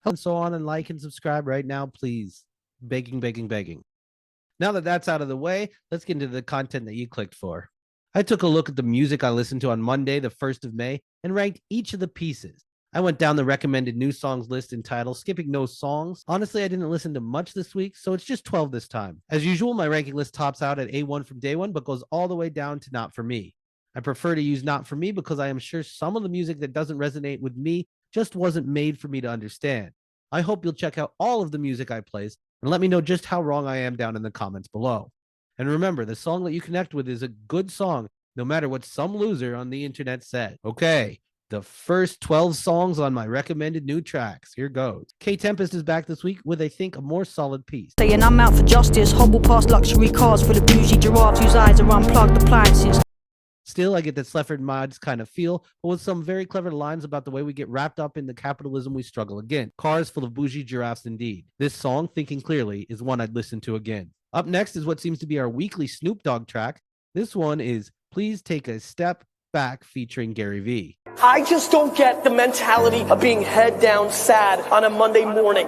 And so on, and like and subscribe right now, please. Begging, begging, begging. Now that that's out of the way, let's get into the content that you clicked for. I took a look at the music I listened to on Monday, the 1st of May, and ranked each of the pieces. I went down the recommended new songs list in Tidal, skipping no songs. Honestly, I didn't listen to much this week, so it's just 12 this time. As usual, my ranking list tops out at A1 from day one, but goes all the way down to Not For Me. I prefer to use Not For Me because I am sure some of the music that doesn't resonate with me just wasn't made for me to understand. I hope you'll check out all of the music I place and let me know just how wrong I am down in the comments below. And remember, the song that you connect with is a good song, no matter what some loser on the internet said. Okay, the first 12 songs on my recommended new tracks. Here goes. K Tempest is back this week with, I think, a more solid piece. Saying I'm out for justice, hobble past luxury cars for the bougie giraffes whose eyes are unplugged appliances. Still, I get that Slefford Mods kind of feel, but with some very clever lines about the way we get wrapped up in the capitalism we struggle against. Cars full of bougie giraffes indeed. This song, Thinking Clearly, is one I'd listen to again. Up next is what seems to be our weekly Snoop Dogg track. This one is Please Take a Step Back featuring Gary V. I just don't get the mentality of being head down sad on a Monday morning.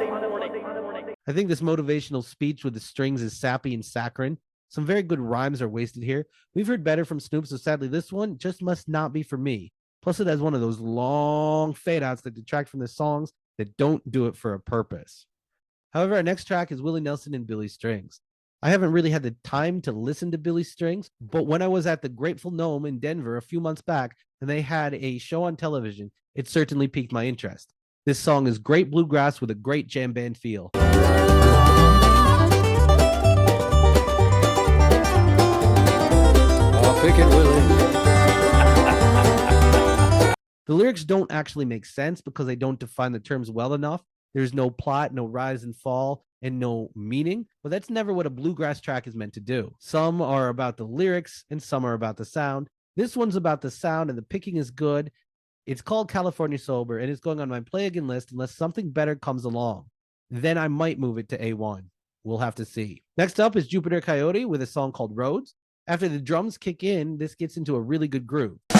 I think this motivational speech with the strings is sappy and saccharine. Some very good rhymes are wasted here. We've heard better from Snoop, so sadly this one just must not be for me. Plus it has one of those long fade outs that detract from the songs that don't do it for a purpose. However, our next track is Willie Nelson and Billy Strings. I haven't really had the time to listen to Billy Strings, but when I was at the Grateful Gnome in Denver a few months back and they had a show on television, it certainly piqued my interest. This song is great bluegrass with a great jam band feel. Pick it, Willie. The lyrics don't actually make sense because they don't define the terms well enough. There's no plot, no rise and fall, and no meaning. But that's never what a bluegrass track is meant to do. Some are about the lyrics and some are about the sound. This one's about the sound and the picking is good. It's called California Sober and it's going on my play again list unless something better comes along. Then I might move it to A1. We'll have to see. Next up is Jupiter Coyote with a song called Roads. After the drums kick in, this gets into a really good groove. But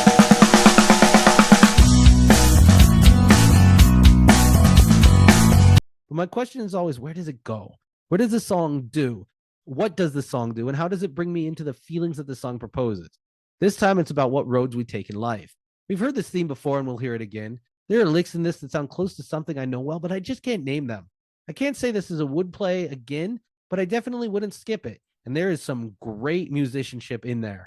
my question is always, where does it go? What does the song do? What does the song do? And how does it bring me into the feelings that the song proposes? This time it's about what roads we take in life. We've heard this theme before and we'll hear it again. There are licks in this that sound close to something I know well, but I just can't name them. I can't say this is a would play again, but I definitely wouldn't skip it. And there is some great musicianship in there.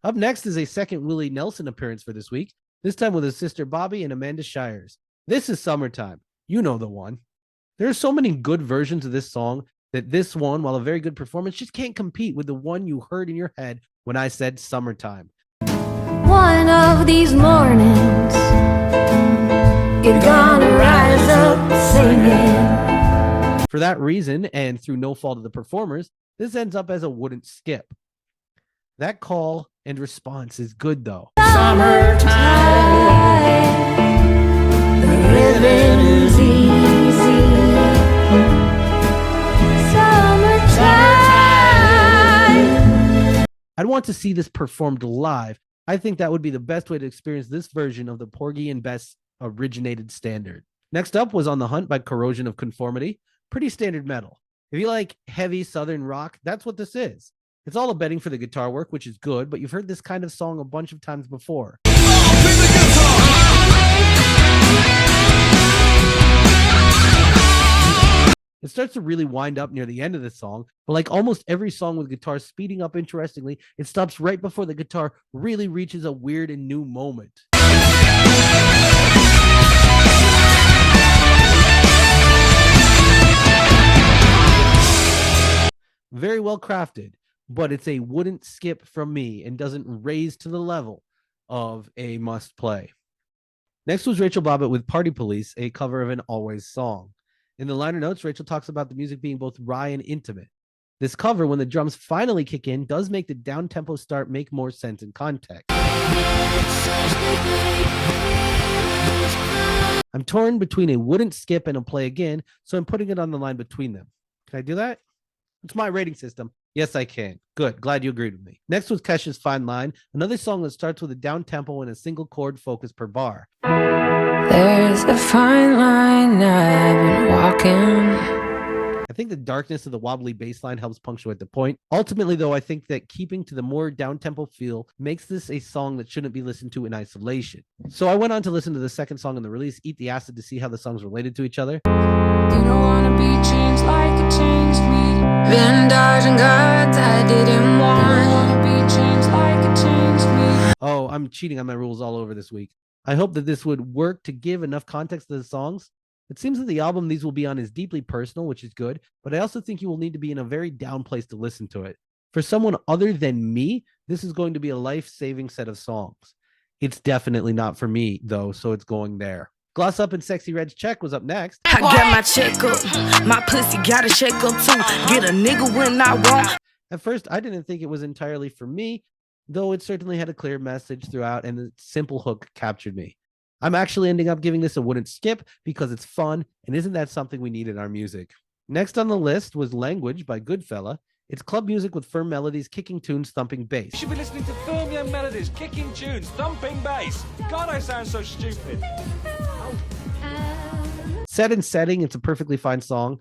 Up next is a second Willie Nelson appearance for this week, this time with his sister Bobby and Amanda Shires. This is Summertime. You know the one. There are so many good versions of this song that this one, while a very good performance, just can't compete with the one you heard in your head when I said Summertime. One of these mornings, you're gonna rise up singing. For that reason, and through no fault of the performers, this ends up as a wouldn't skip. That call and response is good though. Summertime, the living's easy. Summertime. I'd want to see this performed live. I think that would be the best way to experience this version of the Porgy and Bess originated standard. Next up was On the Hunt by Corrosion of Conformity. Pretty standard metal. If you like heavy southern rock, that's what this is. It's all a betting for the guitar work, which is good, but you've heard this kind of song a bunch of times before. It starts to really wind up near the end of the song, but like almost every song with guitar speeding up interestingly, it stops right before the guitar really reaches a weird and new moment. Very well crafted, but it's a wouldn't skip from me and doesn't raise to the level of a must play. Next was Rachel Bobbitt with Party Police, a cover of an Always song. In the liner notes, Rachel talks about the music being both wry and intimate. This cover, when the drums finally kick in, does make the down-tempo start make more sense in context. I'm torn between a wouldn't skip and a play again, so I'm putting it on the line between them. Can I do that? It's my rating system. Yes, I can. Good. Glad you agreed with me. Next was Kesha's Fine Line, another song that starts with a down tempo and a single chord focus per bar. There's a fine line I've been walking. I think the darkness of the wobbly bass line helps punctuate the point. Ultimately, though, I think that keeping to the more down-tempo feel makes this a song that shouldn't be listened to in isolation. So I went on to listen to the second song in the release, Eat the Acid, to see how the songs related to each other. Didn't wanna be changed like it changed me. Been dodging gods I didn't want. Be changed like it changed me. Oh, I'm cheating on my rules all over this week. I hope that this would work to give enough context to the songs. It seems that the album these will be on is deeply personal, which is good, but I also think you will need to be in a very down place to listen to it. For someone other than me, this is going to be a life-saving set of songs. It's definitely not for me, though, so it's going there. Gloss Up and Sexy Red's Check was up next. I got my check up. My pussy gotta shake up too. Get a nigga when I want. At first, I didn't think it was entirely for me, though it certainly had a clear message throughout, and the simple hook captured me. I'm actually ending up giving this a wouldn't skip because it's fun, and isn't that something we need in our music? Next on the list was Language by Goodfella. It's club music with firm melodies, kicking tunes, thumping bass. You should be listening to firm young melodies, kicking tunes, thumping bass. God, I sound so stupid. Set and setting, it's a perfectly fine song.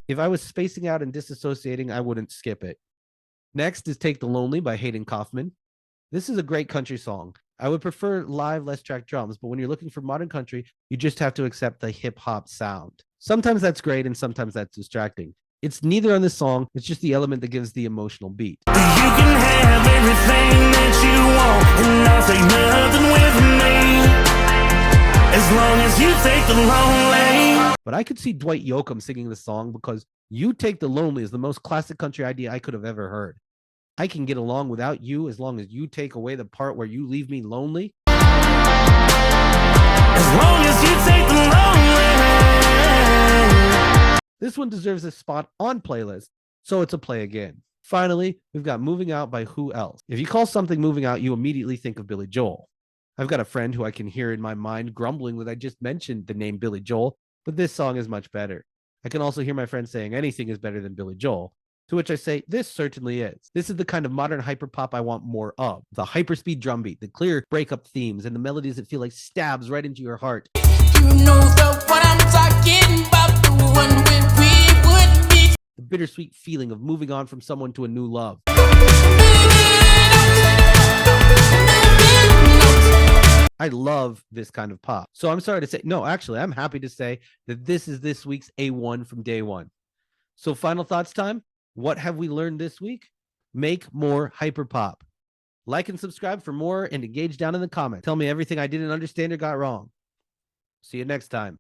If I was spacing out and disassociating, I wouldn't skip it. Next is Take the Lonely by Hayden Kaufman. This is a great country song. I would prefer live, less track drums, but when you're looking for modern country, you just have to accept the hip hop sound. Sometimes that's great and sometimes that's distracting. It's neither on this song, it's just the element that gives the emotional beat. You can have everything that you want, and I'll take nothing with me, as long as you take the lonely. But I could see Dwight Yoakam singing the song because You Take the Lonely is the most classic country idea I could have ever heard. I can get along without you as long as you take away the part where you leave me lonely. As long as you take the lonely. This one deserves a spot on playlist, so it's a play again. Finally, we've got Moving Out by Who Else. If you call something moving out, you immediately think of Billy Joel. I've got a friend who I can hear in my mind grumbling that I just mentioned the name Billy Joel, but this song is much better. I can also hear my friend saying anything is better than Billy Joel, to which I say this certainly is. This is the kind of modern hyperpop I want more of. The hyperspeed drum beat, the clear breakup themes, and the melodies that feel like stabs right into your heart. You know the one I'm talking about, the one where we would be. The bittersweet feeling of moving on from someone to a new love. I love this kind of pop. So I'm sorry to say, no, actually, I'm happy to say that this is this week's A1 from day one. So final thoughts time. What have we learned this week? Make more hyperpop. Like and subscribe for more and engage down in the comments. Tell me everything I didn't understand or got wrong. See you next time.